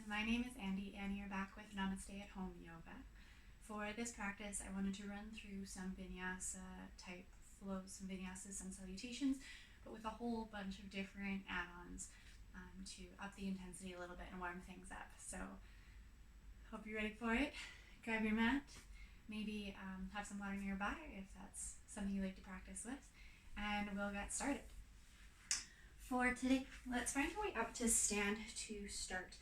my name is Andy and you're back with Namaste at Home Yoga. For this practice, I wanted to run through some Vinyasa type flows, some Vinyasas and salutations, but with a whole bunch of different add-ons to up the intensity a little bit and warm things up. So, hope you're ready for it. Grab your mat, maybe have some water nearby if that's something you like to practice with, and we'll get started. For today, let's find a way up to stand to start.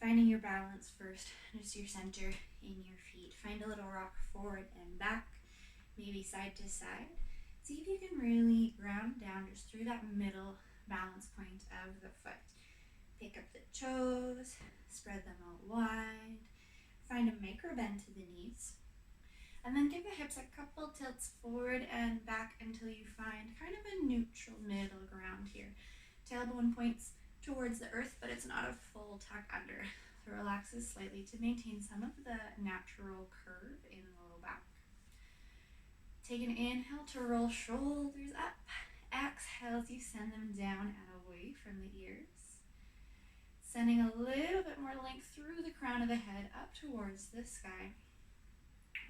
Finding your balance first, just your center in your feet. Find a little rock forward and back, maybe side to side. See if you can really ground down just through that middle balance point of the foot. Pick up the toes, spread them out wide. Find a micro bend to the knees. And then give the hips a couple tilts forward and back until you find kind of a neutral middle ground here. Tailbone points towards the earth, but it's not a full tuck under. So relaxes slightly to maintain some of the natural curve in the low back. Take an inhale to roll shoulders up. Exhale as you send them down and away from the ears. Sending a little bit more length through the crown of the head up towards the sky.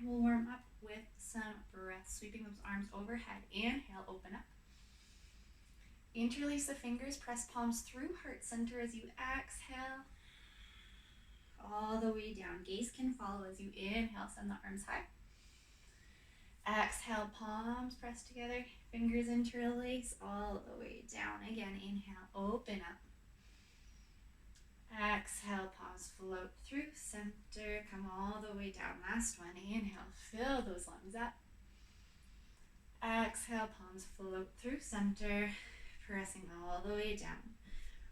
We'll warm up with some breath, sweeping those arms overhead. Inhale, open up. Interlace the fingers, press palms through heart center as you exhale. All the way down. Gaze can follow as you inhale, send the arms high. Exhale, palms press together, fingers interlace all the way down. Again, inhale, open up. Exhale, palms float through center, come all the way down. Last one, inhale, fill those lungs up. Exhale, palms float through center, pressing all the way down.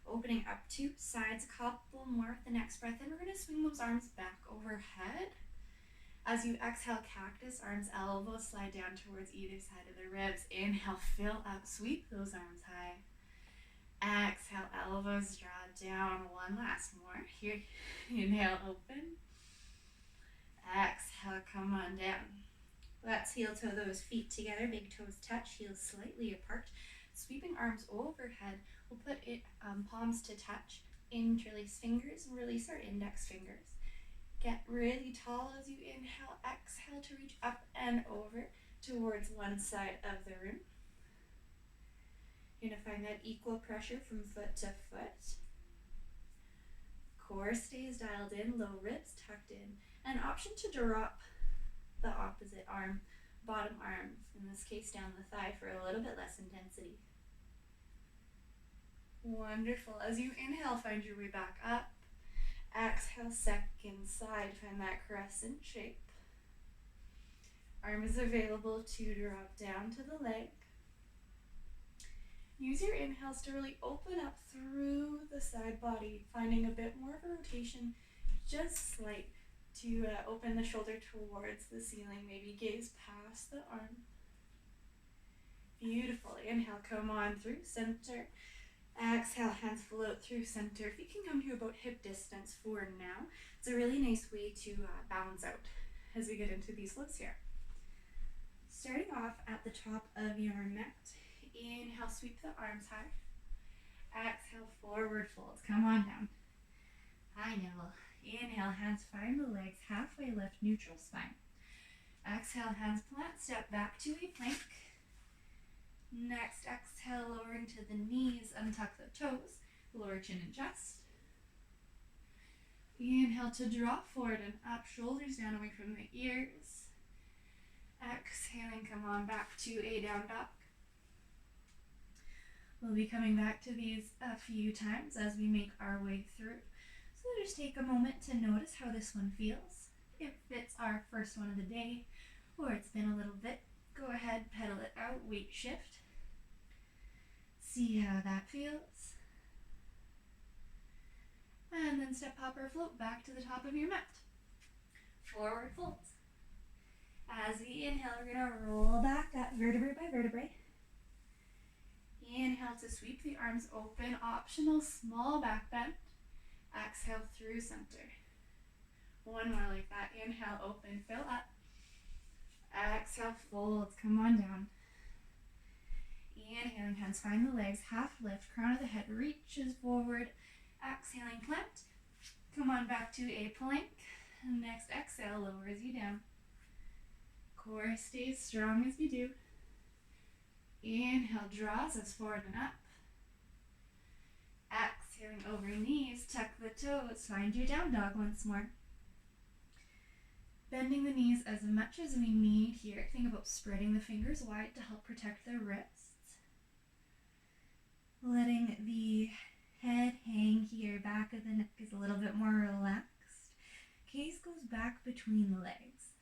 Opening up to sides, a couple more with the next breath in. We're going to swing those arms back overhead. As you exhale, cactus, arms, elbows slide down towards either side of the ribs. Inhale, fill up, sweep those arms high. Exhale, elbows draw down. One last more. Here, inhale, open. Exhale, come on down. Let's heel toe those feet together. Big toes touch, heels slightly apart. Sweeping arms overhead. We'll put it palms to touch. Interlace fingers and release our index fingers. Get really tall as you inhale. Exhale to reach up and over towards one side of the room. You're going to find that equal pressure from foot to foot. Core stays dialed in, low ribs tucked in. An option to drop the opposite arm, bottom arm, in this case down the thigh for a little bit less intensity. Wonderful. As you inhale, find your way back up. Exhale, second side, find that crescent shape. Arm is available to drop down to the leg. Use your inhales to really open up through the side body, finding a bit more of a rotation, just slight, to open the shoulder towards the ceiling, maybe gaze past the arm. Beautiful. Inhale, come on through center. Exhale, hands float through center. If you can come to about hip distance for now, it's a really nice way to balance out as we get into these flows here. Starting off at the top of your mat. Inhale, sweep the arms high. Exhale, forward folds. Come on down. High nibble. Inhale, hands find the legs, halfway lift, neutral spine. Exhale, hands plant, step back to a plank. Next, exhale, lowering to the knees, untuck the toes, lower chin and chest. Inhale to drop forward and up, shoulders down away from the ears. Exhaling, come on back to a down dog. We'll be coming back to these a few times as we make our way through. So just take a moment to notice how this one feels. If it's our first one of the day, or it's been a little bit, go ahead, pedal it out, weight shift. See how that feels. And then step, hop, or float back to the top of your mat. Forward folds. As we inhale, we're going to roll back up vertebrae by vertebrae. Inhale to sweep the arms open, optional small back bend. Exhale through center. One more like that. Inhale, open, fill up. Exhale, folds, come on down. Inhaling, hands find the legs, half lift, crown of the head reaches forward. Exhaling, plant. come on back to a plank. Next exhale lowers you down. Core stays strong as you do. Inhale draws us forward and up. Exhaling over knees, tuck the toes, find your down dog once more. Bending the knees as much as we need here. Think about spreading the fingers wide to help protect the wrists. Letting the head hang here, back of the neck is a little bit more relaxed. Gaze goes back between the legs.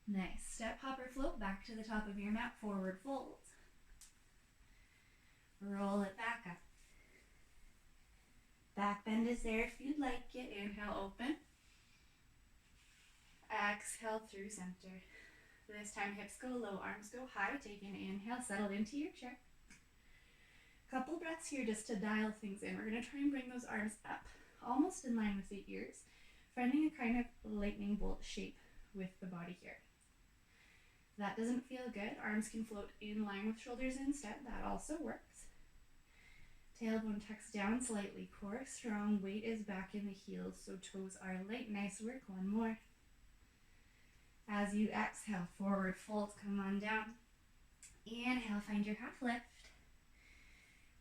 Nice. Step, hop, or float back to the top of your mat, forward fold. Roll it back up. Back bend is there if you'd like it. Inhale, open. Exhale through center. This time hips go low, arms go high. Take an inhale, settle into your chair. Couple breaths here just to dial things in. We're going to try and bring those arms up, almost in line with the ears, finding a kind of lightning bolt shape with the body here. If that doesn't feel good, arms can float in line with shoulders instead. That also works. Tailbone tucks down slightly. Core strong. Weight is back in the heels, so toes are light. Nice work. One more. As you exhale, forward fold. Come on down. Inhale, find your half lift.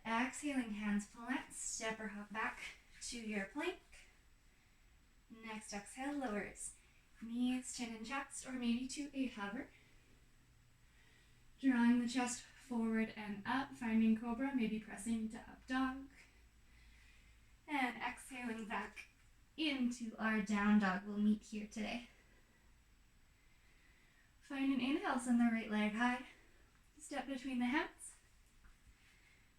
Exhaling, hands plant. Step or hop back to your plank. Next exhale, lowers. Knees, chin, and chest, or maybe to a hover. Drawing the chest forward and up, finding cobra, maybe pressing to up dog. And exhaling back into our down dog. We'll meet here today. Find an inhale, send the right leg high. Step between the hands.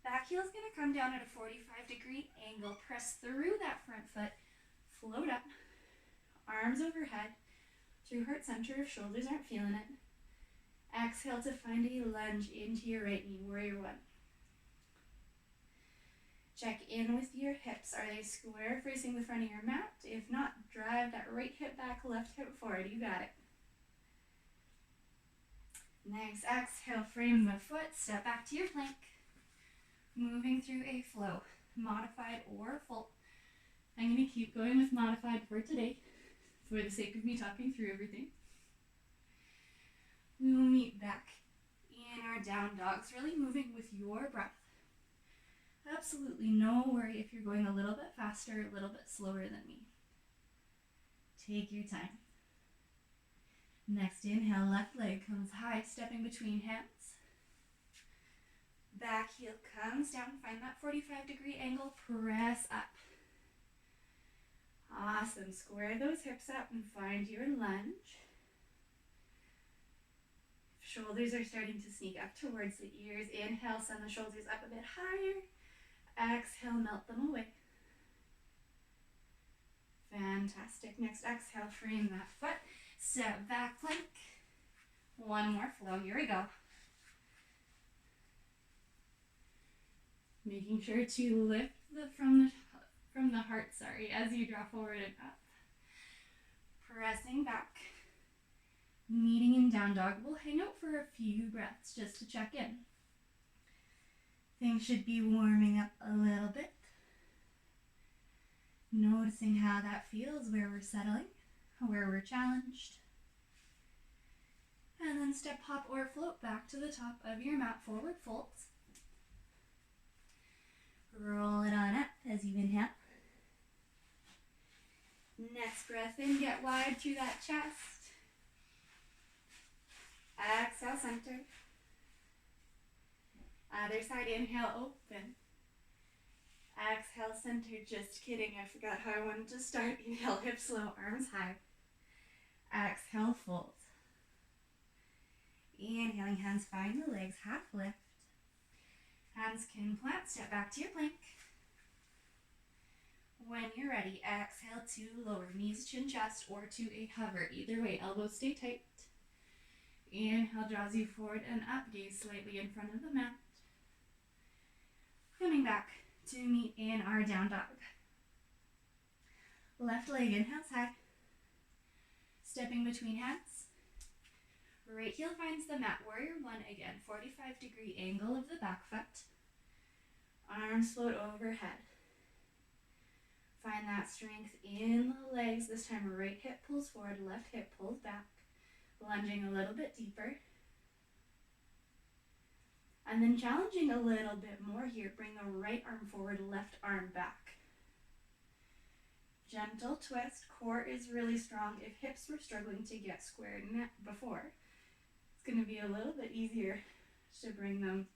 Back heel is going to come down at a 45-degree angle. Press through that front foot. Float up. Arms overhead. Through heart center if shoulders aren't feeling it. Exhale to find a lunge into your right knee, warrior one. Check in with your hips. Are they square facing the front of your mat? If not, drive that right hip back, left hip forward. You got it. Nice. Exhale, frame the foot, step back to your plank. Moving through a flow, modified or full. I'm going to keep going with modified for today, for the sake of me talking through everything. We will meet back in our down dogs, really moving with your breath. Absolutely no worry if you're going a little bit faster, a little bit slower than me. Take your time. Next inhale, left leg comes high, stepping between hands. Back heel comes down, find that 45-degree angle, press up. Awesome, square those hips up and find your lunge. Shoulders are starting to sneak up towards the ears. Inhale, send the shoulders up a bit higher. Exhale, melt them away. Fantastic. Next exhale, frame that foot. Step back plank. One more flow. Here we go. Making sure to lift from the heart, as you draw forward and up. Pressing back. Meeting in down dog. We'll hang out for a few breaths just to check in. Things should be warming up a little bit. Noticing how that feels, where we're settling, where we're challenged. And then step, hop, or float back to the top of your mat, forward folds. Roll it on up as you inhale. Next breath in, get wide through that chest. Exhale, center. Other side, inhale, open. Exhale, center. Just kidding, I forgot how I wanted to start. Inhale, hips low, arms high. Exhale, fold. Inhaling, hands find the legs, half lift. Hands can plant, step back to your plank. When you're ready, exhale to lower knees, chin, chest, or to a hover. Either way, elbows stay tight. Inhale draws you forward and up, gaze slightly in front of the mat. Coming back to meet in our down dog. Left leg inhales high. Stepping between hands. Right heel finds the mat, warrior one again, 45-degree angle of the back foot. Arms float overhead. Find Find that strength in the legs. This time right hip pulls forward, left hip pulls back. Lunging a little bit deeper. And then challenging a little bit more here. Bring the right arm forward, left arm back. Gentle twist. Core is really strong. If hips were struggling to get squared before, it's going to be a little bit easier to bring them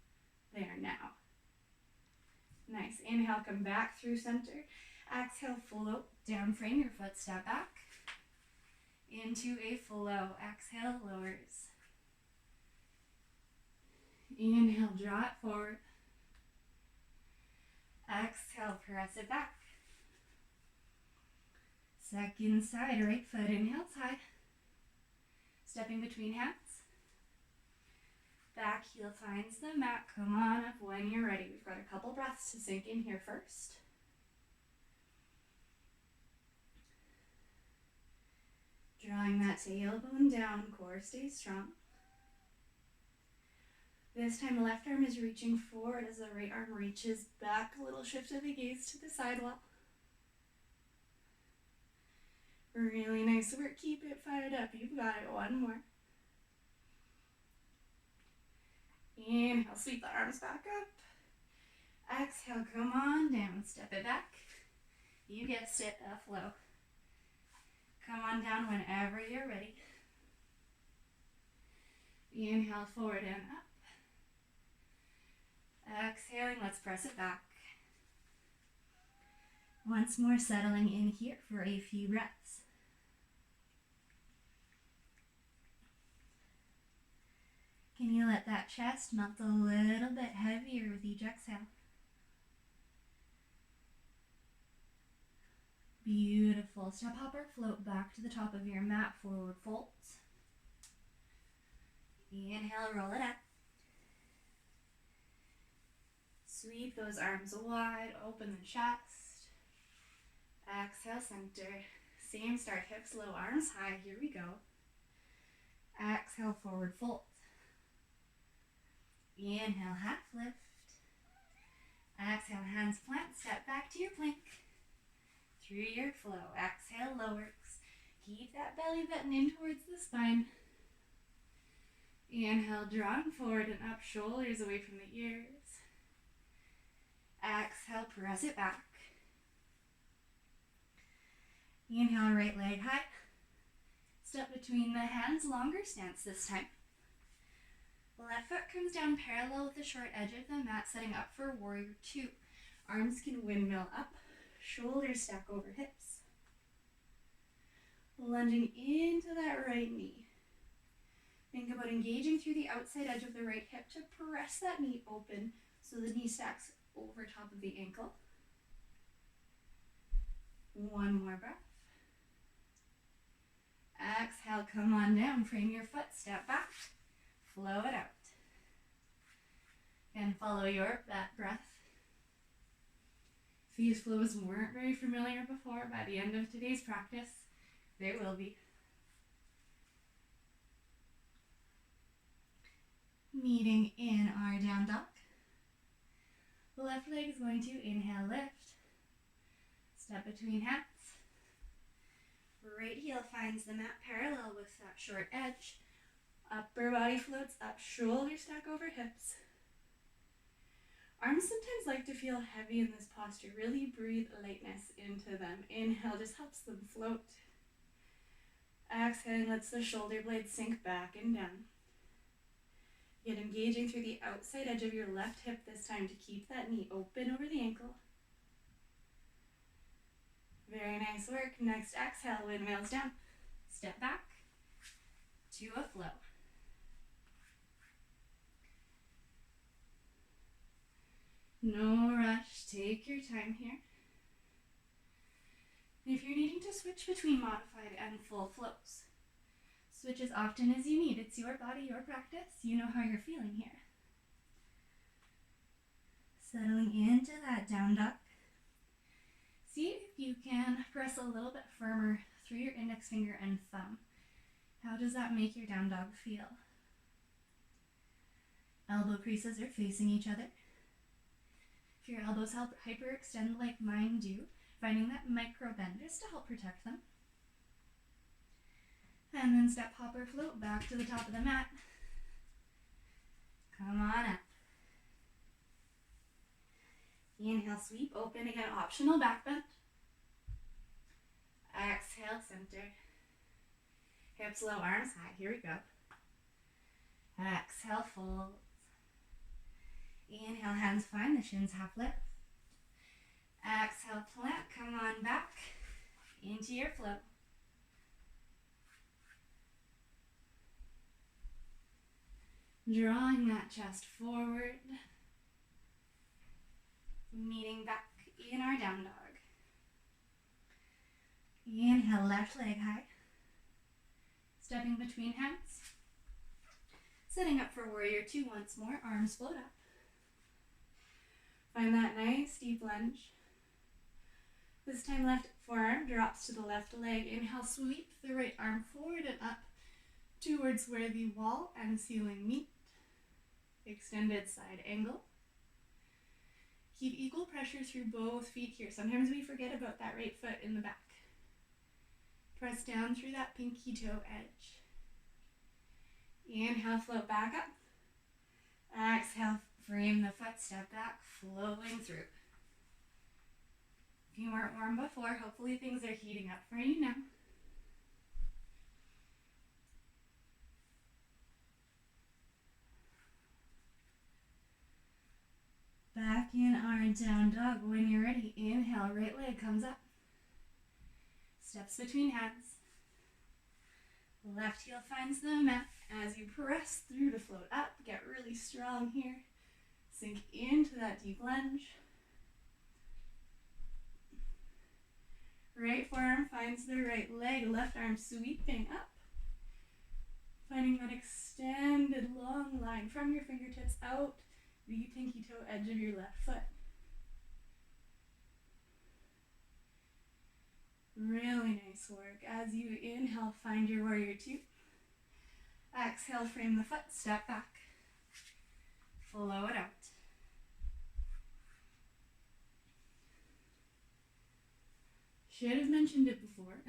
there now. Nice. Inhale, come back through center. Exhale, float down, frame your foot, step back into a flow. Exhale, lowers. Inhale, draw it forward. Exhale, press it back. Second side, right foot inhales high. Stepping between hands. Back heel finds the mat. Come on up when you're ready. We've got a couple breaths to sink in here first. Drawing that tailbone down, core stays strong. This time the left arm is reaching forward as the right arm reaches back. A little shift of the gaze to the side wall. Really nice work. Keep it fired up. You've got it. One more. Inhale, sweep the arms back up. Exhale, come on down. Step it back. You guessed it, a flow. Come on down whenever you're ready. Inhale, forward and up. Exhaling, let's press it back. Once more, settling in here for a few breaths. Can you let that chest melt a little bit heavier with each exhale? Beautiful. Step hopper, float back to the top of your mat, forward folds. Inhale, roll it up. Sweep those arms wide, open the chest. Exhale, center. Same start, hips low, arms high. Here we go. Exhale, forward fold. Inhale, half lift. Exhale, hands plant, step back to your plank. Through your flow. Exhale, lowers. Keep that belly button in towards the spine. Inhale, drawn forward and up, shoulders away from the ears. Exhale, press it back. Inhale, right leg high. Step between the hands, longer stance this time. Left foot comes down parallel with the short edge of the mat, setting up for warrior two. Arms can windmill up, shoulders stack over hips. Lunging into that right knee. Think about engaging through the outside edge of the right hip to press that knee open so the knee stacks over top of the ankle. One more breath. Exhale, come on down, frame your foot, step back, flow it out. And follow that breath. If these flows weren't very familiar before, by the end of today's practice, they will be. Meeting in our down dog. The left leg is going to inhale, lift. Step between hands. Right heel finds the mat parallel with that short edge. Upper body floats up, shoulders stack over hips. Arms sometimes like to feel heavy in this posture. Really breathe lightness into them. Inhale just helps them float. Exhaling lets the shoulder blades sink back and down. Yet engaging through the outside edge of your left hip this time to keep that knee open over the ankle. Very nice work. Next exhale, windmills down. Step back to a flow. No rush, take your time here. And if you're needing to switch between modified and full flows, switch as often as you need. It's your body, your practice. You know how you're feeling here. Settling into that down dog. See if you can press a little bit firmer through your index finger and thumb. How does that make your down dog feel? Elbow creases are facing each other. If your elbows help hyperextend like mine do, finding that micro bend just to help protect them. And then step, hop, or float back to the top of the mat. Come on up. Inhale, sweep, open again, optional back bend. Exhale, center. Hips low, arms high. Here we go. Exhale, fold. Inhale, hands find the shins half lift. Exhale, plant. Come on back into your flow. Drawing that chest forward. Meeting back in our down dog. Inhale, left leg high. Stepping between hands. Setting up for warrior two once more. Arms float up. Find that nice deep lunge. This time left forearm drops to the left leg. Inhale, sweep the right arm forward and up towards where the wall and ceiling meet. Extended side angle. Keep equal pressure through both feet here. Sometimes we forget about that right foot in the back. Press down through that pinky toe edge. Inhale, float back up. Exhale, frame the foot, step back, flowing through. If you weren't warm before, hopefully things are heating up for you now. Back in our down dog. When you're ready, inhale, right leg comes up. Steps between hands. Left heel finds the mat. As you press through to float up, get really strong here. Sink into that deep lunge. Right forearm finds the right leg, left arm sweeping up. Finding that extended long line from your fingertips out the pinky toe edge of your left foot. Really nice work. As you inhale, find your warrior two. Exhale, frame the foot, step back. Flow it out. Should have mentioned it before.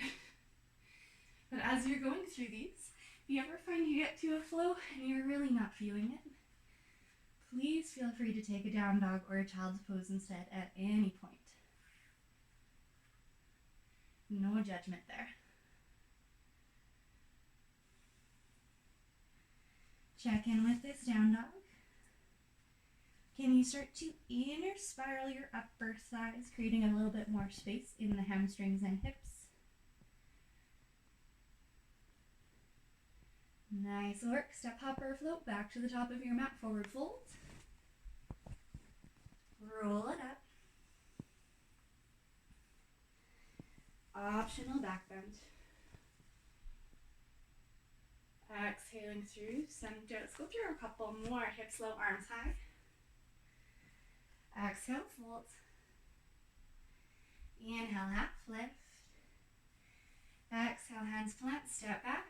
But as you're going through these, if you ever find you get to a flow and you're really not feeling it, please feel free to take a down dog or a child's pose instead at any point. No judgment there. Check in with this down dog. Can you start to inner spiral your upper thighs, creating a little bit more space in the hamstrings and hips? Nice work. Step, hop, or float back to the top of your mat. Forward fold. Roll it up. Optional back bend. Exhaling through center. Let's go through a couple more. Hips low, arms high. Exhale, fold. Inhale, half lift. Exhale, hands plant, step back.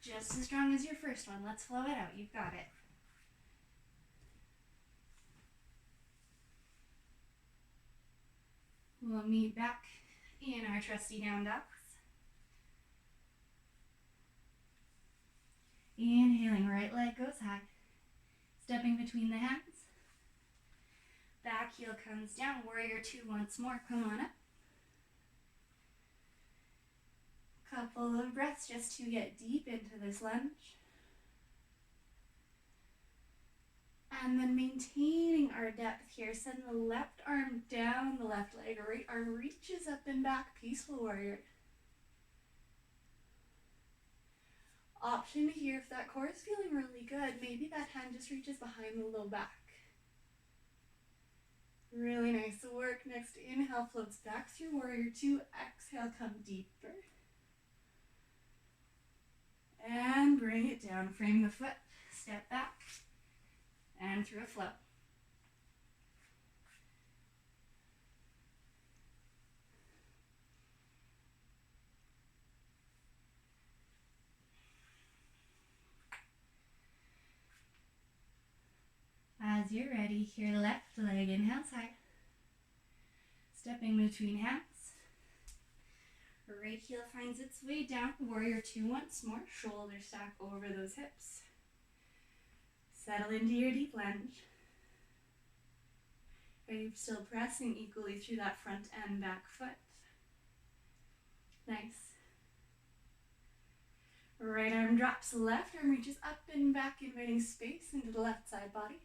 Just as strong as your first one. Let's flow it out. You've got it. We'll meet back in our trusty down dogs. Inhaling, right leg goes high. Stepping between the hands. Back heel comes down. Warrior two once more. Come on up. Couple of breaths just to get deep into this lunge. And then maintaining our depth here. Send the left arm down the left leg. Right arm reaches up and back. Peaceful warrior. Option here, if that core is feeling really good, maybe that hand just reaches behind the low back. Really nice work. Next inhale floats back through warrior two. Exhale, come deeper. And bring it down. Frame the foot. Step back. And through a flow. As you're ready, here left leg inhales high. Stepping between hands. Right heel finds its way down. Warrior two once more. Shoulder stack over those hips. Settle into your deep lunge. Are you still pressing equally through that front and back foot? Nice. Right arm drops, left arm reaches up and back, inviting space into the left side body.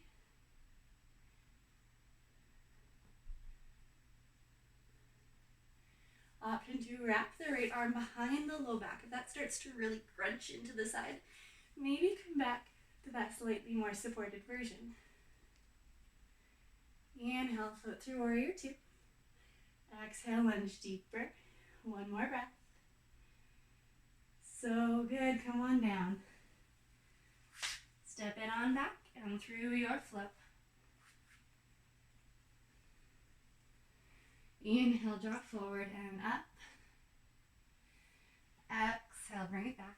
Option to wrap the right arm behind the low back. If that starts to really crunch into the side, maybe come back to that slightly more supported version. Inhale, float through warrior two. Exhale, lunge deeper. One more breath. So good, come on down. Step it on back and through your flow. Inhale, drop forward and up. Exhale, bring it back.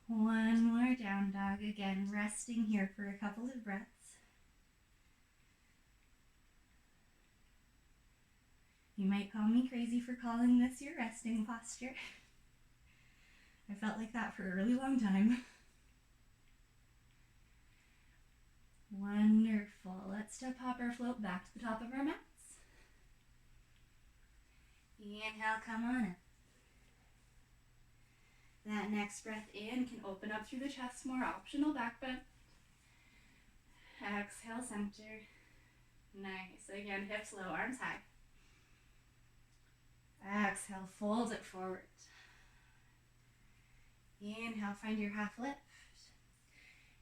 One more down dog. Again, resting here for a couple of breaths. You might call me crazy for calling this your resting posture. I felt like that for a really long time. Wonderful. Let's step, hop, or float back to the top of our mats. Inhale, come on up. That next breath in can open up through the chest, more optional back bend. Exhale, center. Nice. Again, hips low, arms high. Exhale, fold it forward. Inhale, find your half lift.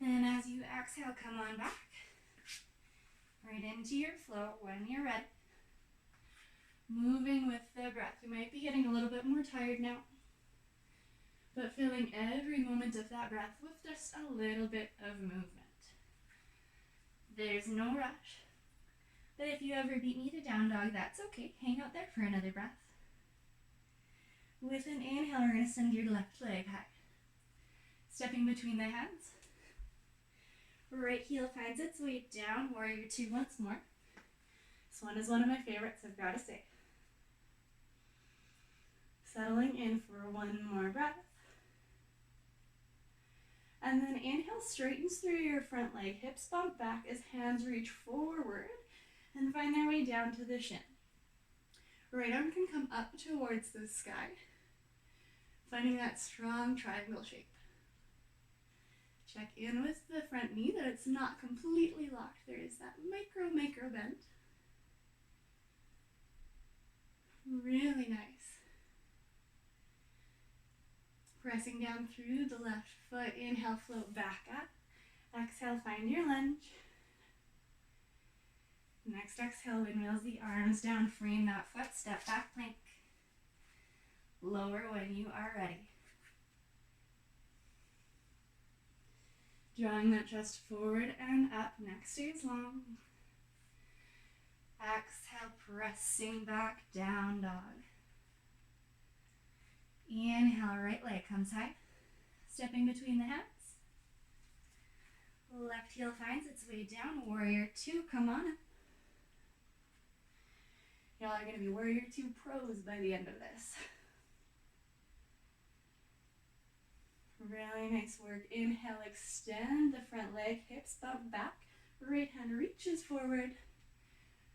And as you exhale, come on back. Right into your flow when you're ready. Moving with the breath. You might be getting a little bit more tired now, but filling every moment of that breath with just a little bit of movement. There's no rush. But if you ever beat me to down dog, that's okay. Hang out there for another breath. With an inhale, we're going to send your left leg high. Stepping between the hands. Right heel finds its way down, warrior two once more. This one is one of my favorites, I've got to say. Settling in for one more breath. And then inhale, straightens through your front leg. Hips bump back as hands reach forward and find their way down to the shin. Right arm can come up towards the sky, finding that strong triangle shape. Check in with the front knee that it's not completely locked. There is that micro bend. Really nice. Pressing down through the left foot. Inhale, float back up. Exhale, find your lunge. Next exhale, windmills the arms down. Frame that foot. Step back plank. Lower when you are ready. Drawing that chest forward and up. Neck stays long. Exhale, pressing back, down dog. Inhale, right leg comes high. Stepping between the hands. Left heel finds its way down. Warrior two, come on up. Y'all are going to be warrior two pros by the end of this. Really nice work. Inhale, extend the front leg, hips bump back. Right hand reaches forward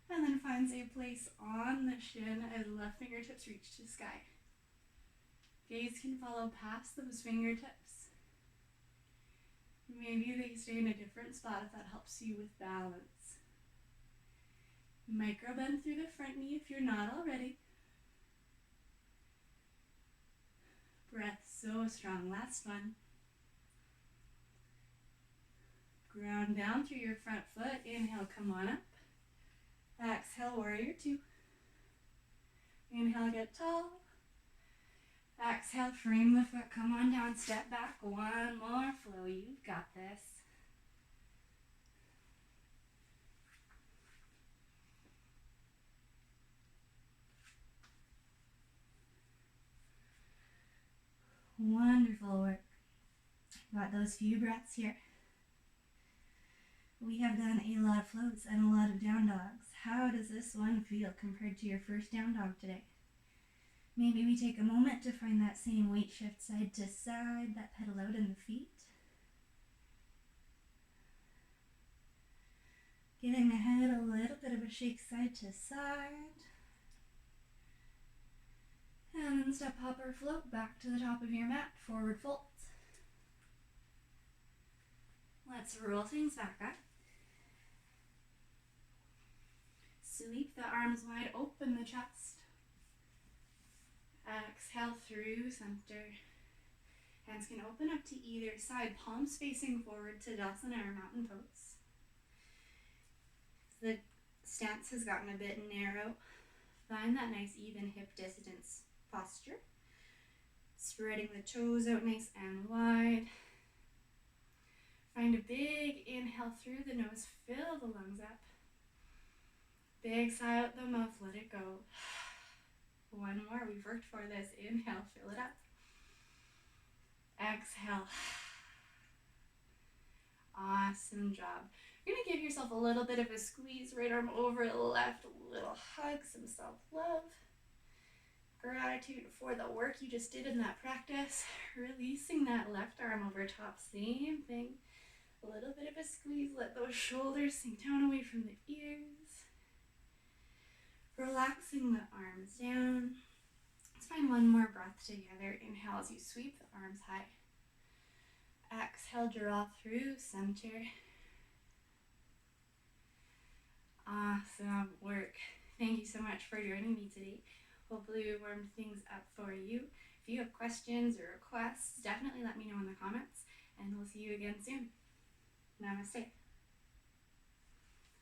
and then finds a place on the shin as left fingertips reach to sky. Gaze can follow past those fingertips. Maybe they stay in a different spot if that helps you with balance. Micro bend through the front knee if you're not already. Breath so strong. Last one. Ground down through your front foot. Inhale, come on up. Exhale, warrior two. Inhale, get tall. Exhale, frame the foot, come on down, step back. One more flow. You've got this. Wonderful work. Got those few breaths here. We have done a lot of flows and a lot of down dogs. How does this one feel compared to your first down dog today? Maybe we take a moment to find that same weight shift side to side, that pedal out in the feet. Giving the head a little bit of a shake side to side. And then step, hop, or float back to the top of your mat, forward fold. Let's roll things back up. Sweep the arms wide, open the chest. Exhale through center. Hands can open up to either side, palms facing forward to Tadasana or mountain pose. The stance has gotten a bit narrow. Find that nice even hip distance posture. Spreading the toes out nice and wide. Find a big inhale through the nose, fill the lungs up. Big sigh out the mouth, let it go. One more, we've worked for this. Inhale, fill it up. Exhale. Awesome job. You're going to give yourself a little bit of a squeeze, right arm over left, a little hug, some self-love. Gratitude for the work you just did in that practice. Releasing that left arm over top, same thing. A little bit of a squeeze, let those shoulders sink down away from the ears. Relaxing the arms down. Let's find one more breath together. Inhale as you sweep the arms high. Exhale, draw through center. Awesome work. Thank you so much for joining me today. Hopefully we warmed things up for you. If you have questions or requests, definitely let me know in the comments, and we'll see you again soon. Namaste.